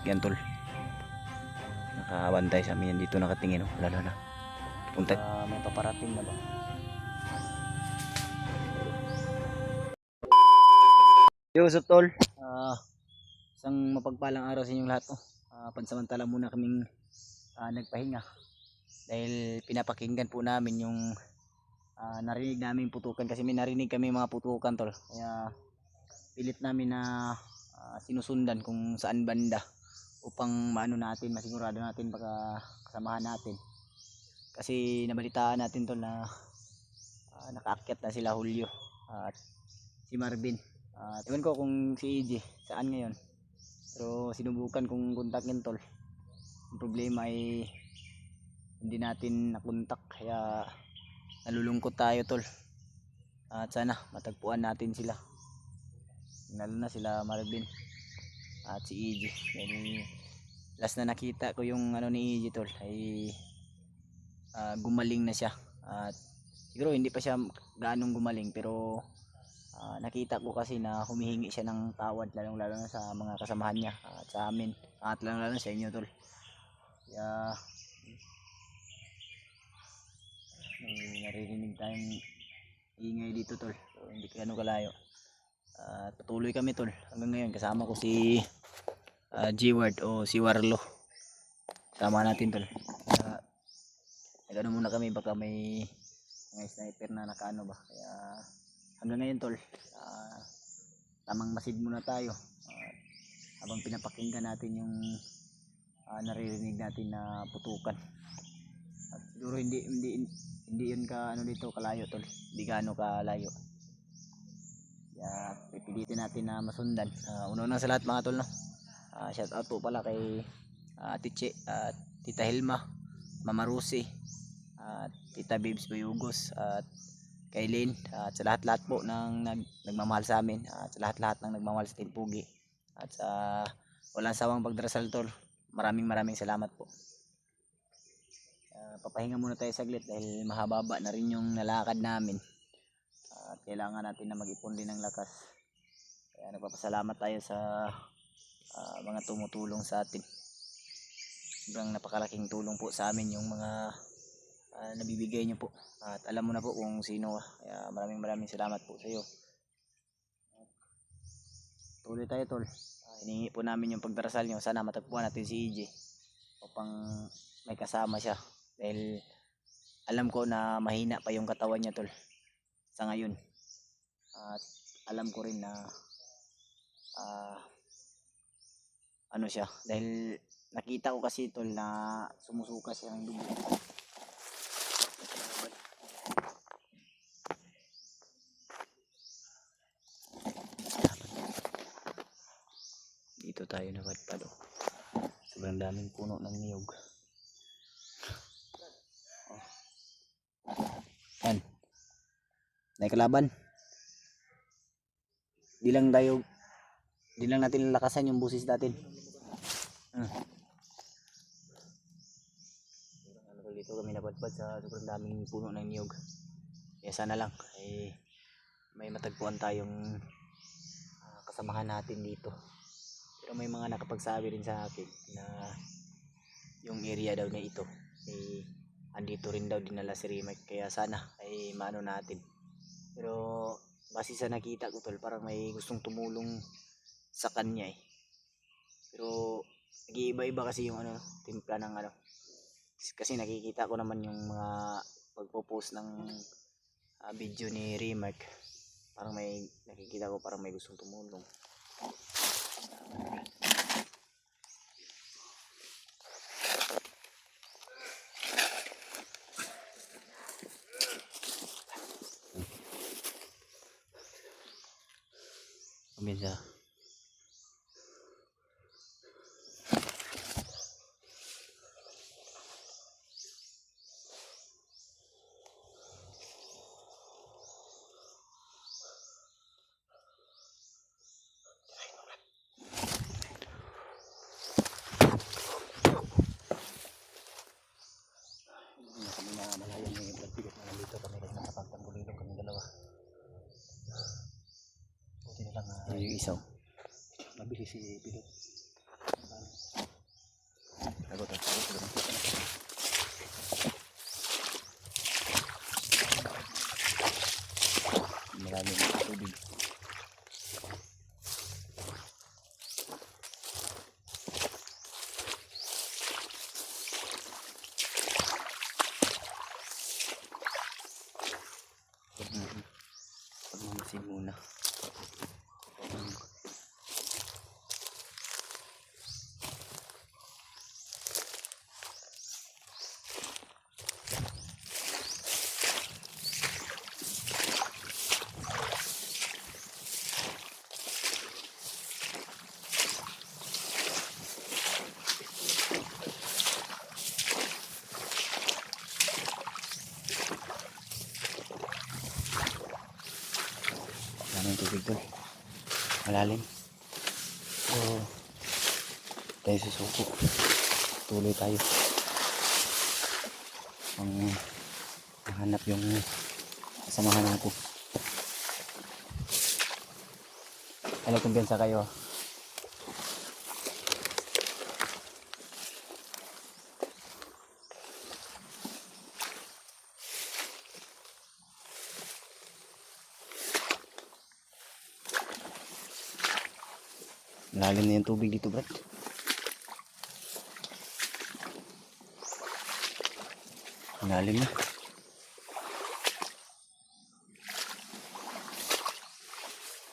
yan tol. Nakabantay sa amin yan dito, nakatingin oh. Wala. Punta. May paparating na ba? Yo, sup tol. Isang mapagpalang araw sa inyong lahat oh. Pansamantala muna kaming nagpahinga dahil pinapakinggan po namin yung narinig namin putukan, kasi may narinig kami mga putukan tol, kaya pilit namin na sinusundan kung saan banda upang maano natin, masigurado natin baka kasamahan natin, kasi nabalitaan natin tol na nakaakyat na sila Julio at si Marvin. Ewan ko kung si EJ saan ngayon, pero sinubukan kong kontakin tol. Ang problema ay hindi natin nakontak, kaya nalulungkot tayo tol. At sana matagpuan natin sila, lalo na sila Marvin at si EJ. Dahil last na nakita ko yung ano ni EJ tol ay gumaling na siya, at siguro hindi pa siya ganong gumaling, pero nakita ko kasi na humihingi siya ng tawad, lalong lalo na sa mga kasamahan niya at sa amin, at lalong lalo na sa inyo tol. Kaya may naririnig tayong ingay dito tol, so hindi ka kalayo. Patuloy kami tol hanggang ngayon, kasama ko si G-Ward o si Warlo, kasama natin tol. Nagano muna kami, baka may mga sniper na nakaano ba, kaya hanggang ngayon tol tamang masid muna tayo habang pinapakinggan natin yung naririnig natin na putukan. At siguro hindi yun ka ano dito kalayo tol, hindi gaano kalayo, kaya pipilitin natin na masundan. Una sa lahat mga tol no, shout out po pala kay Tiche at Tita Hilma, Mama Rusi at Tita Bibs Bayugos at kay Lynn, at sa lahat-lahat po ng nagmamahal sa amin, at sa lahat-lahat ng nagmamahal sa Team Pugi, at sa walang sawang pagdarasal tol, maraming salamat po. Papahinga muna tayo saglit dahil mahaba na rin yung nalakad namin, at kailangan natin na mag-ipon din ng lakas. Kaya nagpapasalamat tayo sa mga tumutulong sa atin. Sobrang napakalaking tulong po sa amin yung mga nabibigay nyo po, at alam mo na po kung sino. Kaya maraming salamat po sa iyo. Tuloy tayo tol. Hiningi po namin yung pagdarasal nyo, sana matagpuan natin si EJ upang may kasama siya, dahil alam ko na mahina pa yung katawan niya tol sa ngayon, at alam ko rin na ano siya, dahil nakita ko kasi tol na sumusuka siya ng dugo. Dito tayo napadpad oh. Sobrang daming puno ng niyog. Yan. Naikalaban. Di lang natin lakasan yung busis natin. Dito kami napadpad sa sobrang daming puno ng niyog. Kaya sana lang ay may matagpuan tayong kasamahan natin dito. Pero may mga nakapagsabi rin sa akin na yung area daw na ito ay andito rin daw dinala si Rimac, kaya sana ay maano natin. Pero base sa nakita ko tol, parang may gustong tumulong sa kanya eh. Pero nag-iiba-iba kasi yung ano, timpla ng ano. Kasi nakikita ko naman yung mga pagpo-post ng video ni Rimac, parang may nakikita ko parang may gustong tumulong. Bisa. Yung isaw. Mabisi si Pilot. Tago, tago, tago. Malalim ang tubig. Pagmamasid muna. Daming tubig doon. Malalim. So, tayo susuko. Tuloy tayo. Ang hanap yung kasamahan natin. Ano kumpiyansa kayo? Malalim na yung tubig dito, Brad. Malalim na.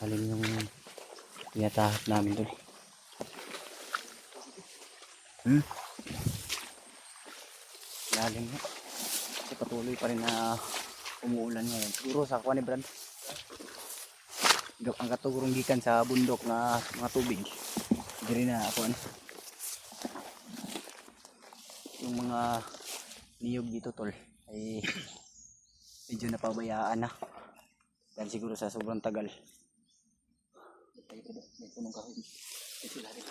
Malalim yung tinatahak namin doon. Malalim na. Kasi patuloy pa rin na umuulan ngayon. Siguro sa kuha ni Brad. Ang katugurong gikan sa bundok na mga tubig. Hindi na ako yung mga niyog dito tol ay medyo napabayaan na. Dahil siguro sa sobrang tagal. May punong kahoy. May sila rin.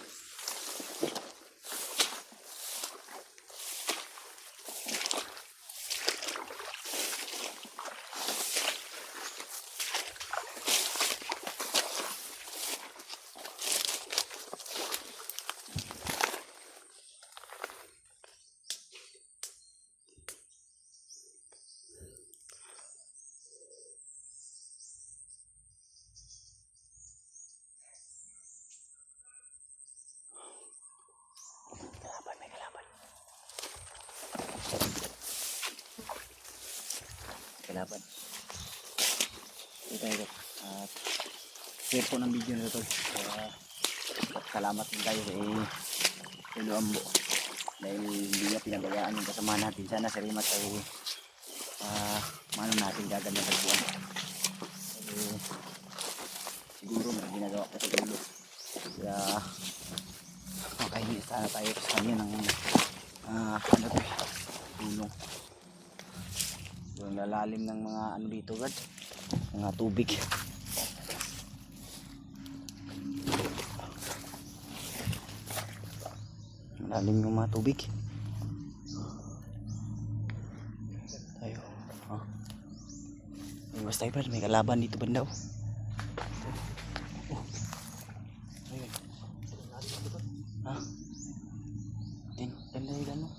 Kalaban. Ito tayo. At share po ng video nito. Salamat din tayo sa Lolo Ambo. Dahil hindi niya pinabayaan yung kasama natin. Sana sa Rimat ay maano natin gaganda ng buwan. Siguro may ginagawa pa sa dulo. Kaya makahingi sana tayo sa kanya ng tulong. Yung lalalim ng mga ano dito, Brad, mga tubig. Lalim yung mga tubig. Tayo. Iwas tayo, Brad, may kalaban dito banda. Ayun. Ganda yung gano'n.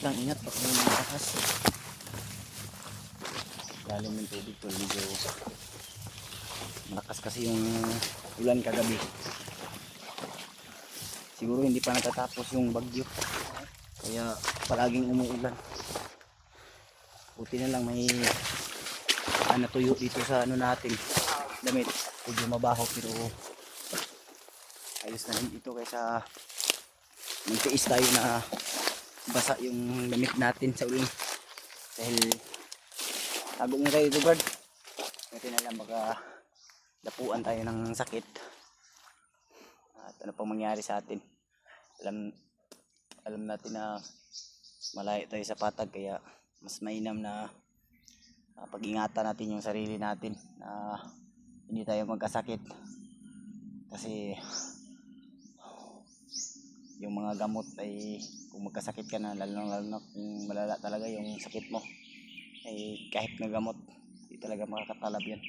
Ingat pag may mga takas. Lalim ng tubig po, medyo malakas kasi yung ulan kagabi. Siguro hindi pa natatapos yung bagyo, kaya palaging umuulan. Buti na lang may natuyo dito sa ano natin damit. Medyo mabaho pero ayos na rin dito kaysa magtiis tayo na basa yung damit natin sa ulan. Dahil tago na tayo dito, Brad. Buti na lang baka dapuan tayo ng sakit. At ano pang mangyari sa atin. Alam natin na malayo tayo sa patag, kaya mas mainam na pag-ingatan natin yung sarili natin na hindi tayo magkasakit. Kasi yung mga gamot ay kung magkasakit ka na, lalo na kung malala talaga yung sakit mo, ay kahit na gamot hindi talaga makakatalab yan.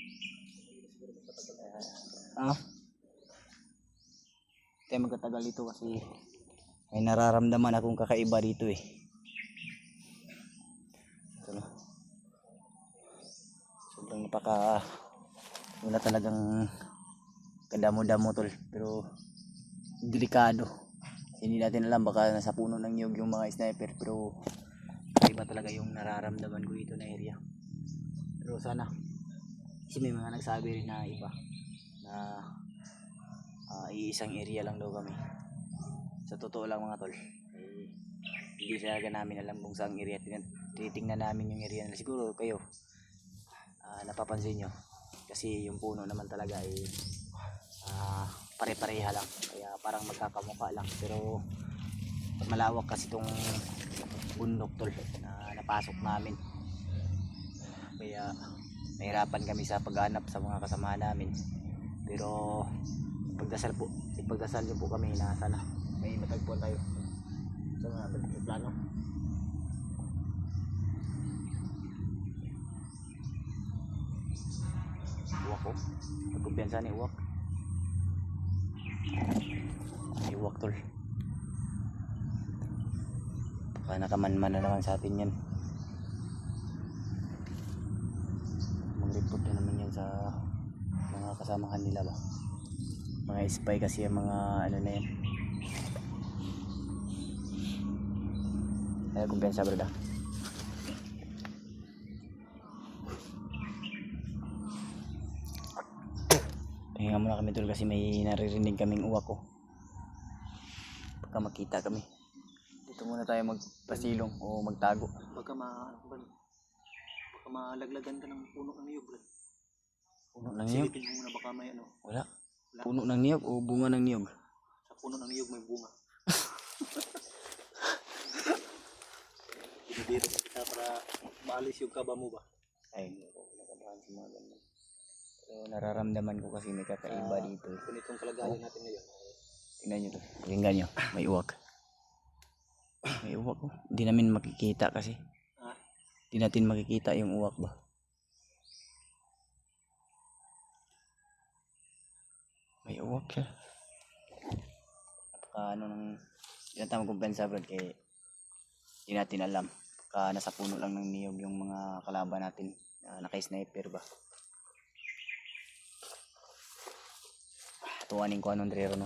Tayo magkatagal dito kasi may nararamdaman akong kakaiba dito eh. Ito na. Sobrang wala talagang kadamo-damo tol, pero delikado. Hindi natin alam, baka nasa puno ng niyog yung mga sniper, pero iba talaga yung nararamdaman ko dito na area. Pero sana, kasi may mga nagsabi rin na iba na iisang area lang daw kami. Sa totoo lang mga tol, hindi talaga namin alam kung saan area. Tinitingnan namin yung area na siguro kayo napapansin nyo, kasi yung puno naman talaga ay pare-pareha lang, kaya parang magkakamukha lang, pero malawak kasi itong bundok tol na napasok namin, kaya nahirapan kami sa paghanap sa mga kasama namin. Pero ipagdasal nyo po kami na sana may matagpuan tayo sa mga plano. Uwak ko, pagkumpiyansa ni uwak. May uwak tol, baka nakamanman na naman sa atin yan. Mag-report na naman yan sa mga kasamahan nila ba, mga spy kasi yung mga ano na yan. Kaya kumpiyansa brada. Pahinga muna kami tol kasi may naririnig kaming uwak ko. Baka makita kami. Dito muna tayo magpasilong o magtago. Baka malaglagan ka ng puno ng niyog. Puno ng niyog? Silipin mo muna, baka may ano. Wala. Puno ng niyog o bunga ng niyog? Sa puno ng niyog may bunga. Binibiro ka kita para maalis yung kaba mo ba? Ay, hindi ko nakabahan sa mga ganun. So, nararamdaman ko kasi may kakaiba dito. Ganitong kalagayan natin ngayon. Tingnan nyo to. Tingnan nyo. May uwak. May uwak ko. Hindi namin makikita kasi. Hindi natin makikita yung uwak ba. May uwak siya. Napaka ano nang hindi na tayo magkumpensa bro. Eh, hindi natin alam. Baka nasa puno lang ng niyog yung mga kalaban natin. Naka-sniper ba. Tuwanin ko anong drero no.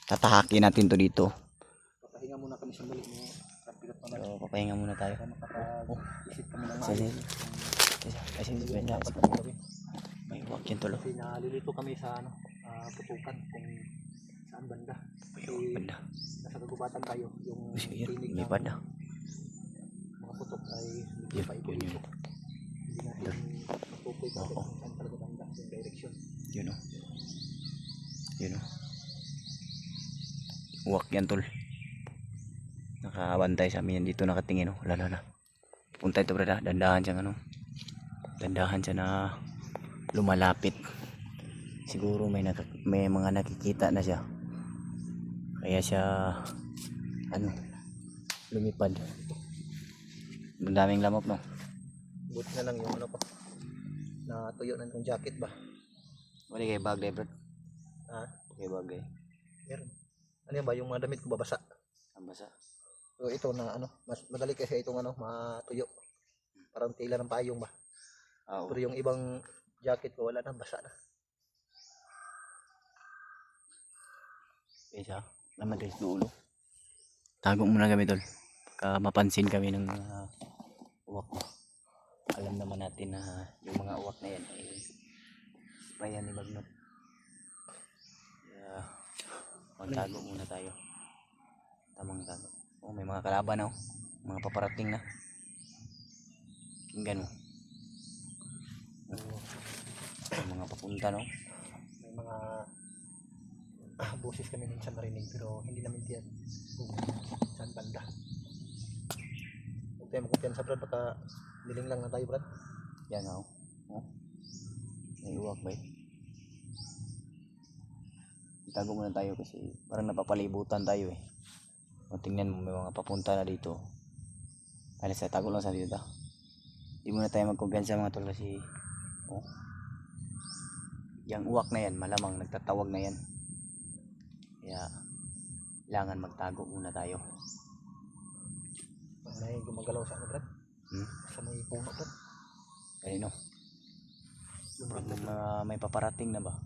Tatahakin natin to dito. Papahinga muna kami sa balik mo. So, papahinga muna tayo. Makaka-isip kami ng may uwak yan tulo. Kasi nalilito kami sa putukan kung saan banda. Kasi Banda. nasa kagubatan tayo. Yung tinig ng lumipad na. mga putok ay medyo paikot-ikot. Hindi natin matukoy pa kung saan talaga banda yung direction. Yun o. Yun o. Uwak yan tol. Nakabantay sa amin yan dito, nakatingin o. Wala. Punta ito brada. Dandahan siya ano. Dandahan siya na lumalapit. Siguro may mga nakikita na siya. Kaya siya lumipad. Ang daming lamok no. Buti na lang yung ano ko. Natuyo na itong jacket ba? Wala kayo bagay bro. Kayo bagay. Meron. Ano yan ba? Yung mga damit ko babasa. Ang basa. So ito na mas madali kasi itong matuyo. Parang tila ng payong ba? Pero yung ibang jacket ko wala na, basa na. Isa, naman tayo sa dulo. Tago muna kami tol. Baka mapansin kami ng uwak mo. Alam naman natin na yung mga uwak na yan ay bayan ni Magnot. Kaya magtago muna tayo. Tamang tago. Oh, may mga kalaban mga paparating na. Kinggan mo. Mga papunta no. May mga boses kami minsan narinig pero hindi namin tiyan kung saan banda. Huwag tayo magkumpiyansa brad, baka niling lang na tayo brad. Yan may uwak ba Itago muna tayo kasi parang napapalibutan tayo eh. Tingnan mo, may mga papunta na dito. Alis tago lang sa dito. Di muna tayo magkumpiyansa mga tol kasi oh, yung uwak na yan malamang nagtatawag na yan. Kaya kailangan magtago muna tayo. May gumagalaw sa ano, Brad? Sa may puno, Brad. Ayun no. May paparating na ba?